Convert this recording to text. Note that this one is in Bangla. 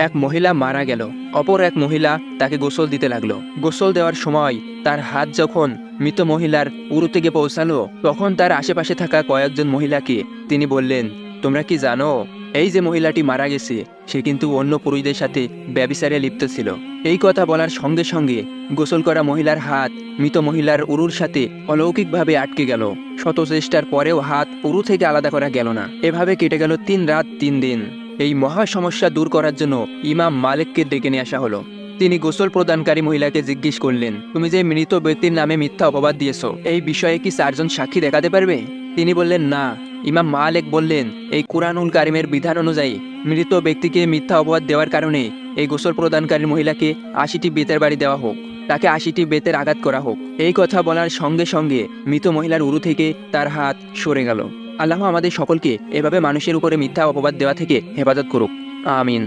এক মহিলা মারা গেল। অপর এক মহিলা তাকে গোসল দিতে লাগলো। গোসল দেওয়ার সময় তার হাত যখন মৃত মহিলার উরু থেকে পৌঁছালো, তখন তার আশেপাশে থাকা কয়েকজন মহিলাকে তিনি বললেন, তোমরা কি জানো এই যে মহিলাটি মারা গেছে সে কিন্তু অন্য পুরুষদের সাথে ব্যভিচারে লিপ্ত ছিল। এই কথা বলার সঙ্গে সঙ্গে গোসল করা মহিলার হাত মৃত মহিলার উরুর সাথে অলৌকিকভাবে আটকে গেল। শত চেষ্টার পরেও হাত উরু থেকে আলাদা করা গেল না। এভাবে কেটে গেল 3 রাত 3 দিন। এই মহা সমস্যা দূর করার জন্য ইমাম মালিককে ডেকে নিয়ে আসা হলো। তিনি গোসল প্রদানকারী মহিলাকে জিজ্ঞেস করলেন, তুমি যে মৃত ব্যক্তির নামে মিথ্যা অপবাদ দিয়েছো, এই বিষয়ে কি 4 জন সাক্ষী দেখাতে পারবে? তিনি বললেন, না। ইমাম মালিক বললেন, এই কুরআনুল কারিমের বিধান অনুযায়ী মৃত ব্যক্তিকে মিথ্যা অপবাদ দেওয়ার কারণে এই গোসল প্রদানকারী মহিলাকে 80টি বেতের বাড়ি দেওয়া হোক, তাকে 80টি বেতের আঘাত করা হোক। এই কথা বলার সঙ্গে সঙ্গে মৃত মহিলার উরু থেকে তার হাত সরে গেল। আল্লাহ আমাদের সকলকে এভাবে মানুষের উপরে মিথ্যা অপবাদ দেওয়া থেকে হেফাজত করুক। আমিন।